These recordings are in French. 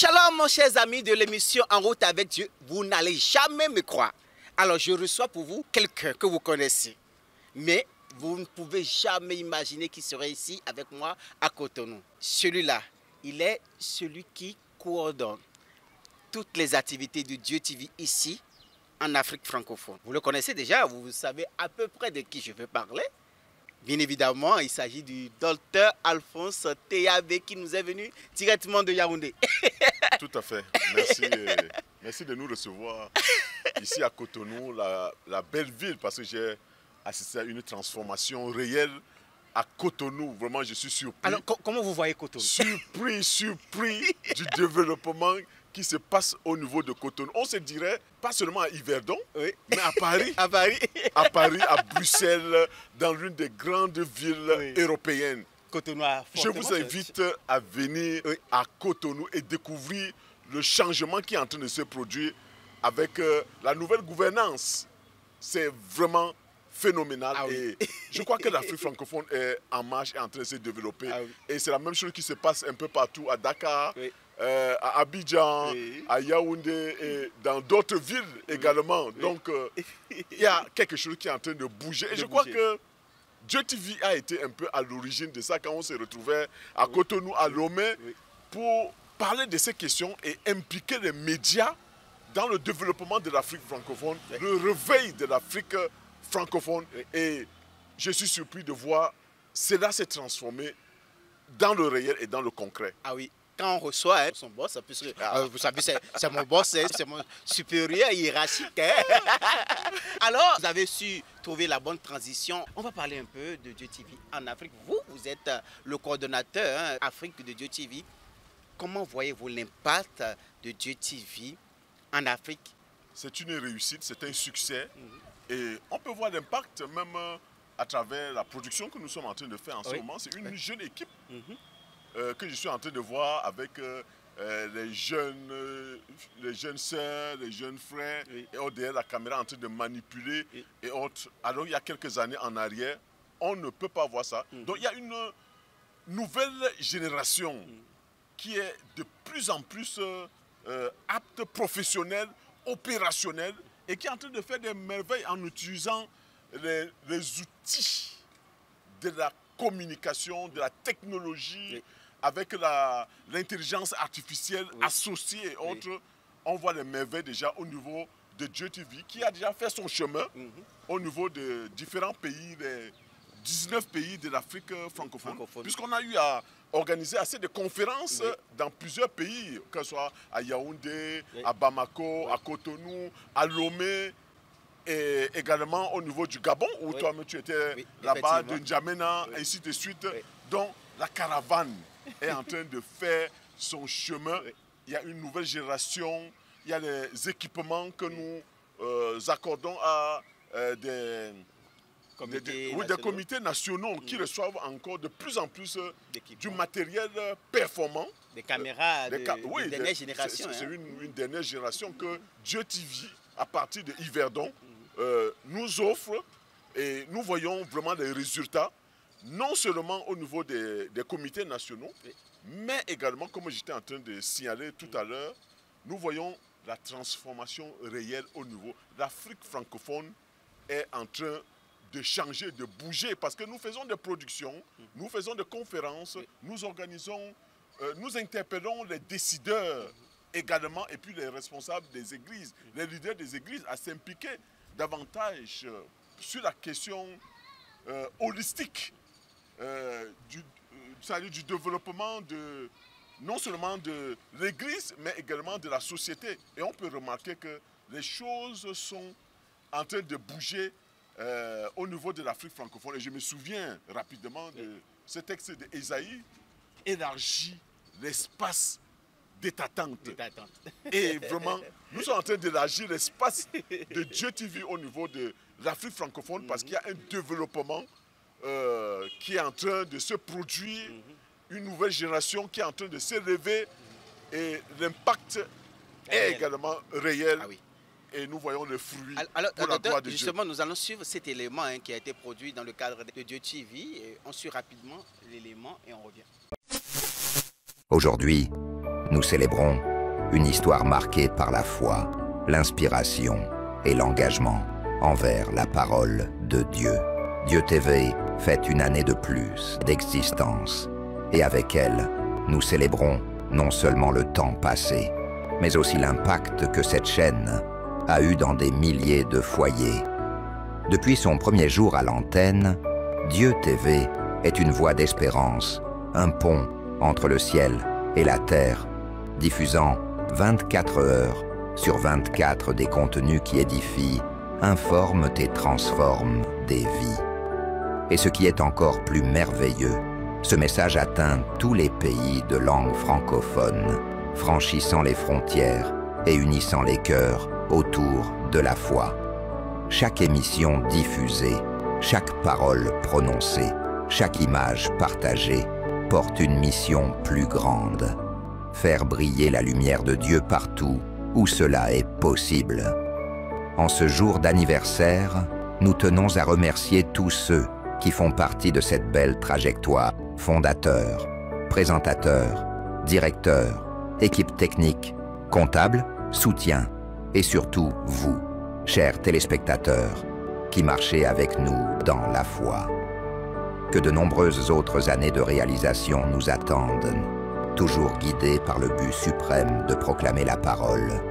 Shalom, mon chers amis de l'émission En route avec Dieu. Vous n'allez jamais me croire. Alors, je reçois pour vous quelqu'un que vous connaissez. Mais vous ne pouvez jamais imaginer qu'il serait ici avec moi à Cotonou. Celui-là, il est celui qui coordonne toutes les activités de Dieu TV ici, en Afrique francophone. Vous le connaissez déjà, vous savez à peu près de qui je veux parler. Bien évidemment, il s'agit du docteur Alphonse Teyabé qui nous est venu directement de Yaoundé. Tout à fait. Merci, merci de nous recevoir ici à Cotonou, la belle ville, parce que j'ai assisté à une transformation réelle à Cotonou. Vraiment, je suis surpris. Alors, comment vous voyez Cotonou? Surpris du développement qui se passe au niveau de Cotonou. On se dirait, pas seulement à Yverdon, oui, mais à Paris, à Paris, à Bruxelles, dans l'une des grandes villes européennes. Cotonou a Je vous invite à venir à Cotonou et découvrir le changement qui est en train de se produire avec la nouvelle gouvernance. C'est vraiment phénoménal. Ah oui. Et je crois que l'Afrique francophone est en marche et en train de se développer. Ah oui. Et c'est la même chose qui se passe un peu partout, à Dakar, oui, à Abidjan, oui, à Yaoundé et dans d'autres villes également. Oui. Donc, il y a quelque chose qui est en train de bouger. Et je crois que Dieu TV a été un peu à l'origine de ça quand on se retrouvait à Cotonou, à Lomé, pour parler de ces questions et impliquer les médias dans le développement de l'Afrique francophone, le réveil de l'Afrique francophone. Et je suis surpris de voir cela s'est transformé dans le réel et dans le concret. Ah oui. Quand on reçoit son boss, puisque vous savez, c'est mon boss, c'est mon supérieur hiérarchique. Alors, vous avez su trouver la bonne transition. On va parler un peu de Dieu TV en Afrique. Vous êtes le coordonnateur Afrique de Dieu TV. Comment voyez-vous l'impact de Dieu TV en Afrique? C'est une réussite, c'est un succès. Et on peut voir l'impact même à travers la production que nous sommes en train de faire en ce moment. C'est une jeune équipe que je suis en train de voir avec les jeunes sœurs, les jeunes frères, et autres derrière la caméra en train de manipuler et autres. Alors il y a quelques années en arrière, on ne peut pas voir ça. Donc il y a une nouvelle génération qui est de plus en plus apte, professionnelle, opérationnelle, et qui est en train de faire des merveilles en utilisant les outils de la communication, de la technologie, avec l'intelligence artificielle associée et autres. On voit les merveilles déjà au niveau de Dieu TV, qui a déjà fait son chemin au niveau de différents pays, les 19 pays de l'Afrique francophone. Puisqu'on a eu à organiser assez de conférences dans plusieurs pays, que ce soit à Yaoundé, à Bamako, à Cotonou, à Lomé, et également au niveau du Gabon, où toi-même tu étais là-bas, de N'Djamena, ainsi de suite. Donc la caravane est en train de faire son chemin. Il y a une nouvelle génération, il y a les équipements que nous accordons à des comités nationaux qui reçoivent encore de plus en plus du matériel performant. Des caméras de dernière génération. C'est une dernière génération que Dieu TV, à partir de Yverdon, nous offre, et nous voyons vraiment les résultats, non seulement au niveau des comités nationaux, mais également, comme j'étais en train de signaler tout à l'heure, nous voyons la transformation réelle au niveau. L'Afrique francophone est en train de changer, de bouger, parce que nous faisons des productions, nous faisons des conférences, nous organisons, nous interpellons les décideurs également, et puis les responsables des églises, les leaders des églises à s'impliquer davantage sur la question holistique du développement non seulement de l'église, mais également de la société. Et on peut remarquer que les choses sont en train de bouger au niveau de l'Afrique francophone. Et je me souviens rapidement de ce texte d'Ésaïe, élargit l'espace de ta tente. Et vraiment, nous sommes en train d'élargir l'espace de Dieu TV au niveau de l'Afrique francophone, parce qu'il y a un développement qui est en train de se produire, une nouvelle génération qui est en train de s'élever, et l'impact est également réel. Et nous voyons les fruits pour la gloire de Dieu. Justement, nous allons suivre cet élément qui a été produit dans le cadre de Dieu TV. Et on suit rapidement l'élément et on revient. Aujourd'hui, nous célébrons Une histoire marquée par la foi, l'inspiration et l'engagement envers la parole de Dieu. Dieu TV fête une année de plus d'existence. Et avec elle, nous célébrons non seulement le temps passé, mais aussi l'impact que cette chaîne a eu dans des milliers de foyers. Depuis son premier jour à l'antenne, Dieu TV est une voie d'espérance, un pont entre le ciel et la terre, diffusant 24 heures sur 24 des contenus qui édifient, informent et transforment des vies. Et ce qui est encore plus merveilleux, ce message atteint tous les pays de langue francophone, franchissant les frontières et unissant les cœurs autour de la foi. Chaque émission diffusée, chaque parole prononcée, chaque image partagée porte une mission plus grande. Faire briller la lumière de Dieu partout où cela est possible. En ce jour d'anniversaire, nous tenons à remercier tous ceux qui font partie de cette belle trajectoire. Fondateurs, présentateurs, directeurs, équipe technique, comptable, soutien et surtout vous, chers téléspectateurs, qui marchez avec nous dans la foi. Que de nombreuses autres années de réalisation nous attendent, toujours guidés par le but suprême de proclamer la parole,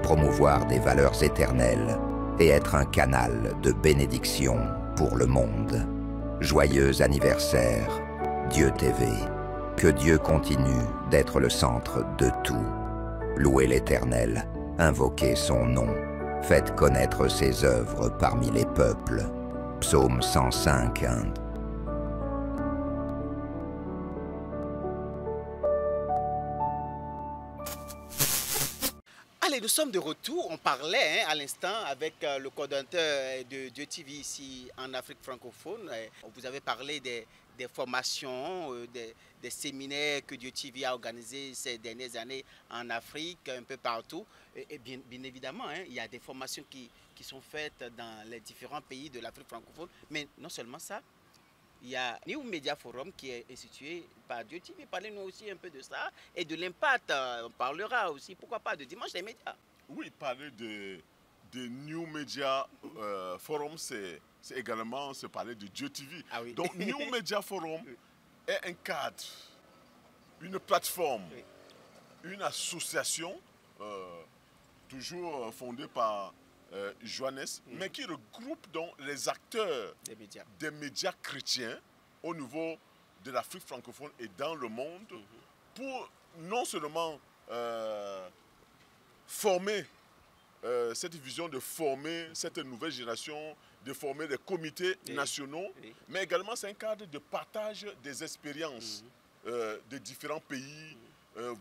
promouvoir des valeurs éternelles et être un canal de bénédiction pour le monde. Joyeux anniversaire, Dieu TV. Que Dieu continue d'être le centre de tout. Louez l'Éternel, invoquez son nom, faites connaître ses œuvres parmi les peuples. Psaume 105, 1. Allez, nous sommes de retour. On parlait à l'instant avec le coordonnateur de Dieu TV ici en Afrique francophone. Vous avez parlé des formations, des séminaires que Dieu TV a organisés ces dernières années en Afrique, un peu partout. Et bien évidemment, il y a des formations qui sont faites dans les différents pays de l'Afrique francophone. Mais non seulement ça, il y a New Media Forum qui est institué par Dieu TV. Parlez-nous aussi un peu de ça et de l'impact. On parlera aussi, pourquoi pas, de Dimanche des médias. Oui, parler de New Media Forum, c'est également se parler de Dieu TV. Ah oui. Donc, New Media Forum est un cadre, une plateforme, une association, toujours fondée par Johannes, mais qui regroupe donc les acteurs des médias chrétiens au niveau de l'Afrique francophone et dans le monde pour non seulement former cette vision de former cette nouvelle génération, de former des comités nationaux, mais également c'est un cadre de partage des expériences de différents pays,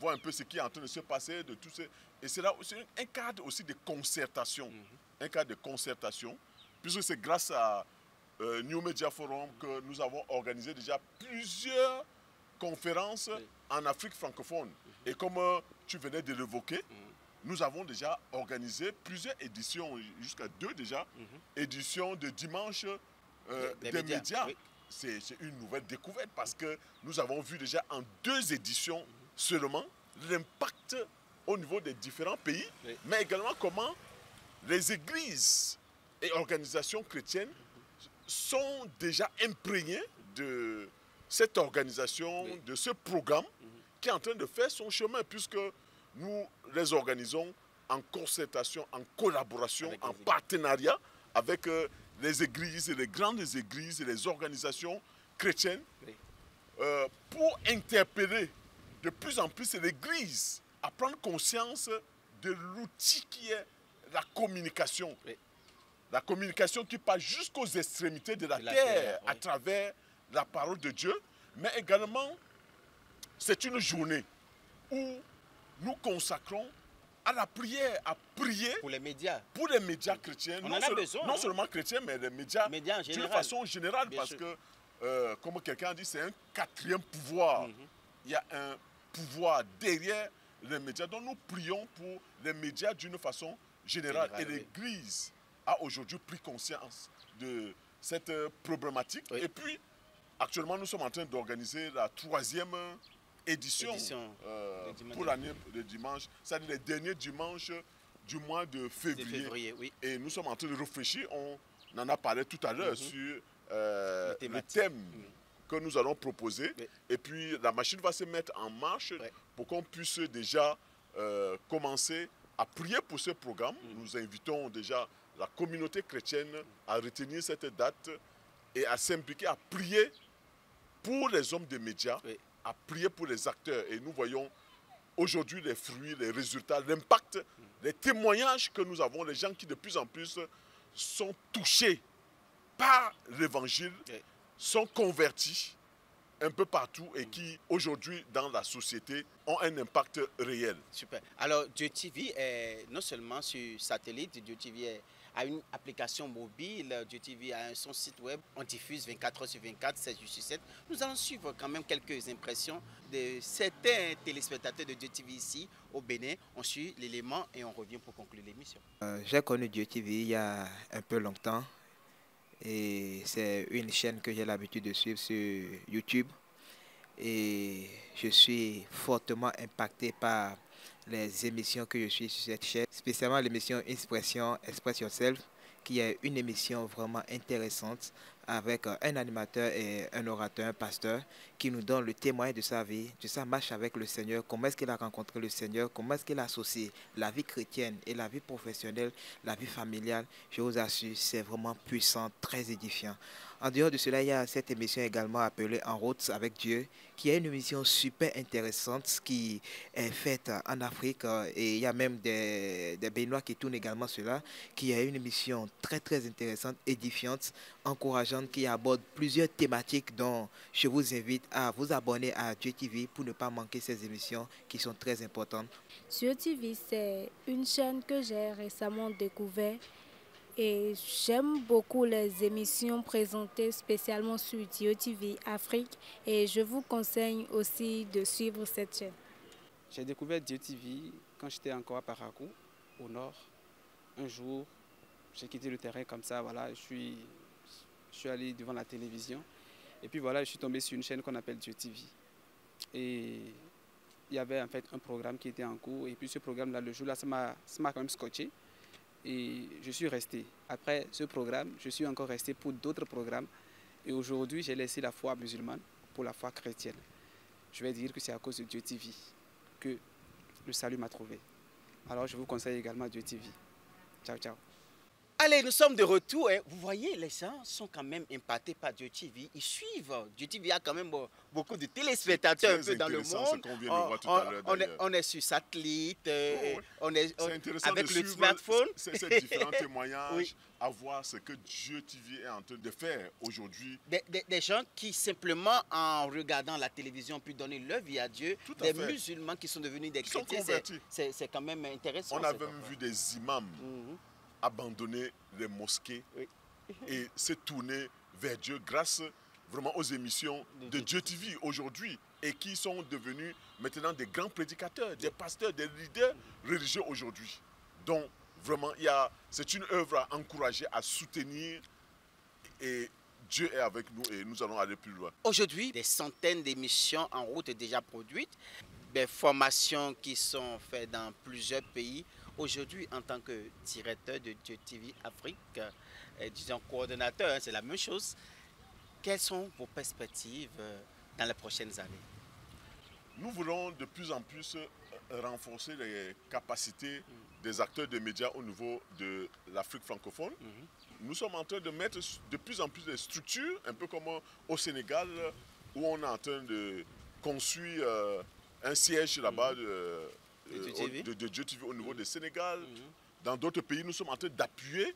voir un peu ce qui est en train de se passer, de tout ça. Et c'est un cadre aussi de concertation, un cadre de concertation, puisque c'est grâce à New Media Forum que nous avons organisé déjà plusieurs conférences en Afrique francophone. Et comme tu venais de l'évoquer, nous avons déjà organisé plusieurs éditions, jusqu'à 2 déjà, éditions de dimanche des médias. Oui. C'est une nouvelle découverte parce que nous avons vu déjà en 2 éditions seulement l'impact au niveau des différents pays, mais également comment les églises et organisations chrétiennes sont déjà imprégnées de cette organisation, de ce programme qui est en train de faire son chemin, puisque nous les organisons en concertation, en collaboration, en partenariat avec les églises, les grandes églises et les organisations chrétiennes pour interpeller de plus en plus l'église à prendre conscience de l'outil qui est la communication. La communication qui passe jusqu'aux extrémités de la terre à travers la parole de Dieu, mais également c'est une journée où nous consacrons à la prière, à prier pour les médias chrétiens, on en a besoin, non seulement chrétiens, mais les médias d'une façon générale, parce que, comme quelqu'un a dit, c'est un 4e pouvoir. Il y a un pouvoir derrière les médias, donc nous prions pour les médias d'une façon générale. Et l'Église a aujourd'hui pris conscience de cette problématique. Et puis, actuellement, nous sommes en train d'organiser la 3e édition, pour l'année de dimanche, c'est-à-dire les derniers dimanches du mois de février. Oui. Et nous sommes en train de réfléchir, on en a parlé tout à l'heure sur le thème que nous allons proposer. Oui. Et puis la machine va se mettre en marche pour qu'on puisse déjà commencer à prier pour ce programme. Nous invitons déjà la communauté chrétienne à retenir cette date et à s'impliquer, à prier pour les hommes des médias, à prier pour les acteurs. Et nous voyons aujourd'hui les fruits, les résultats, l'impact, les témoignages que nous avons, les gens qui de plus en plus sont touchés par l'évangile, sont convertis un peu partout et qui aujourd'hui dans la société ont un impact réel. Super. Alors Dieu TV est non seulement sur satellite, Dieu TV a une application mobile, Dieu TV a son site web, on diffuse 24 heures sur 24, 7 jours sur 7. Nous allons suivre quand même quelques impressions de certains téléspectateurs de Dieu TV ici au Bénin. On suit l'élément et on revient pour conclure l'émission. J'ai connu Dieu TV il y a un peu longtemps et c'est une chaîne que j'ai l'habitude de suivre sur YouTube et je suis fortement impacté par les émissions que je suis sur cette chaîne, spécialement l'émission Expression Yourself, qui est une émission vraiment intéressante avec un animateur et un orateur, un pasteur, qui nous donne le témoin de sa vie, de sa marche avec le Seigneur, comment est-ce qu'il a rencontré le Seigneur, comment est-ce qu'il a associé la vie chrétienne et la vie professionnelle, la vie familiale. Je vous assure, c'est vraiment puissant, très édifiant. En dehors de cela, il y a cette émission également appelée En route avec Dieu, qui est une émission super intéressante qui est faite en Afrique et il y a même des Béninois qui tournent également cela, qui est une émission très très intéressante, édifiante, encourageante, qui aborde plusieurs thématiques dont je vous invite à vous abonner à Dieu TV pour ne pas manquer ces émissions qui sont très importantes. Dieu TV, c'est une chaîne que j'ai récemment découverte. Et j'aime beaucoup les émissions présentées spécialement sur Dieu TV Afrique et je vous conseille aussi de suivre cette chaîne. J'ai découvert Dieu TV quand j'étais encore à Parakou, au nord. Un jour, j'ai quitté le terrain comme ça, voilà, je suis allé devant la télévision et puis voilà, je suis tombé sur une chaîne qu'on appelle Dieu TV. Et il y avait en fait un programme qui était en cours et puis ce programme-là, le jour-là, ça m'a quand même scotché. Et je suis resté. Après ce programme, je suis encore resté pour d'autres programmes. Et aujourd'hui, j'ai laissé la foi musulmane pour la foi chrétienne. Je vais dire que c'est à cause de Dieu TV que le salut m'a trouvé. Alors je vous conseille également Dieu TV. Ciao, ciao. Allez, nous sommes de retour. Hein. Vous voyez, les gens sont quand même impactés par Dieu TV. Ils suivent. Dieu TV a quand même beaucoup de téléspectateurs un peu dans le monde. On est sur satellite, on est avec le smartphone. Ces différents témoignages, à voir ce que Dieu TV est en train de faire aujourd'hui. Des gens qui simplement, en regardant la télévision, pu donner leur vie à Dieu. Des musulmans qui sont devenus des chrétiens. C'est quand même intéressant. On a même vu des imams abandonner les mosquées et se tourner vers Dieu grâce vraiment aux émissions de Dieu TV aujourd'hui et qui sont devenus maintenant des grands prédicateurs, des pasteurs, des leaders religieux aujourd'hui. Donc vraiment, c'est une œuvre à encourager, à soutenir et Dieu est avec nous et nous allons aller plus loin. Aujourd'hui, des centaines d'émissions en route déjà produites, des formations qui sont faites dans plusieurs pays. Aujourd'hui, en tant que directeur de Dieu TV Afrique, disons coordonnateur, c'est la même chose. Quelles sont vos perspectives dans les prochaines années? Nous voulons de plus en plus renforcer les capacités des acteurs de médias au niveau de l'Afrique francophone. Nous sommes en train de mettre de plus en plus de structures, un peu comme au Sénégal, où on est en train de construire un siège là-bas de Dieu TV au niveau du Sénégal. Dans d'autres pays, nous sommes en train d'appuyer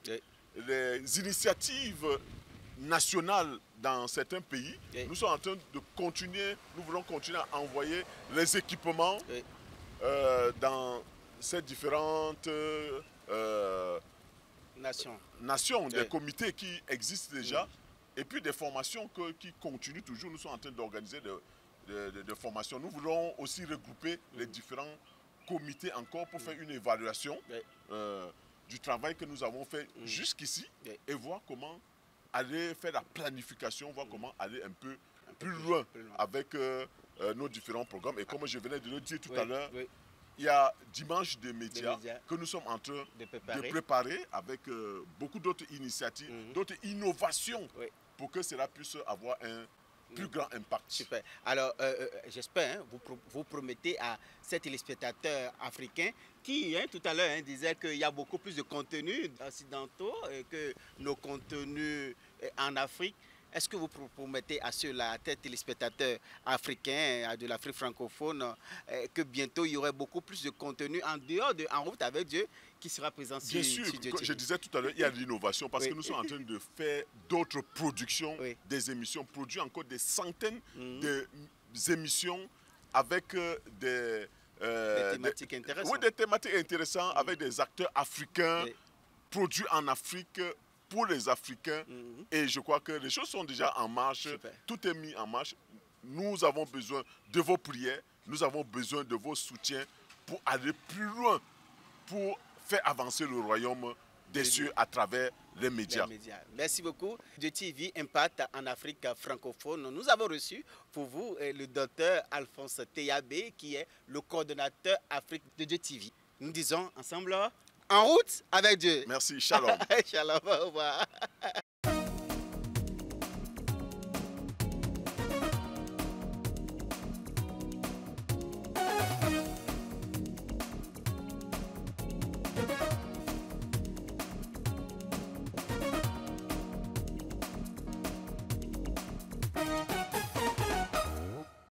les initiatives nationales dans certains pays. Nous sommes en train de continuer, nous voulons continuer à envoyer les équipements dans ces différentes nations, des comités qui existent déjà, et puis des formations qui continuent toujours. Nous sommes en train d'organiser des formations. Nous voulons aussi regrouper les différents comités encore pour faire une évaluation du travail que nous avons fait jusqu'ici et voir comment aller faire la planification, voir comment aller un peu plus loin avec nos différents programmes. Et comme je venais de le dire tout Oui, à l'heure, oui. il y a Dimanche des médias, médias que nous sommes en train de de préparer avec beaucoup d'autres initiatives, d'autres innovations Oui. pour que cela puisse avoir un plus grand impact. Super. Alors, j'espère, vous promettez à ces téléspectateurs africains qui, tout à l'heure, disaient qu'il y a beaucoup plus de contenus occidentaux que nos contenus en Afrique. Est-ce que vous promettez à ceux-là, à ces téléspectateurs africains de l'Afrique francophone, que bientôt il y aurait beaucoup plus de contenu en dehors de En route avec Dieu qui sera présent Bien sur sûr, Dieu comme TV? je disais tout à l'heure, il y a de l'innovation parce Oui. que nous sommes en train de faire d'autres productions, Oui. des émissions, produire encore des centaines d'émissions avec des thématiques intéressantes. Oui, des thématiques intéressantes avec des acteurs africains Oui. produits en Afrique pour les Africains. Et je crois que les choses sont déjà en marche. Super. Tout est mis en marche. Nous avons besoin de vos prières, nous avons besoin de vos soutiens pour aller plus loin, pour faire avancer le royaume des cieux à travers les médias. Merci beaucoup. Dieu TV Impact en Afrique francophone. Nous avons reçu pour vous le docteur Alphonse Teyabé, qui est le coordonnateur Afrique de Dieu TV. Nous disons ensemble, en route avec Dieu. Merci, shalom. Shalom, au revoir.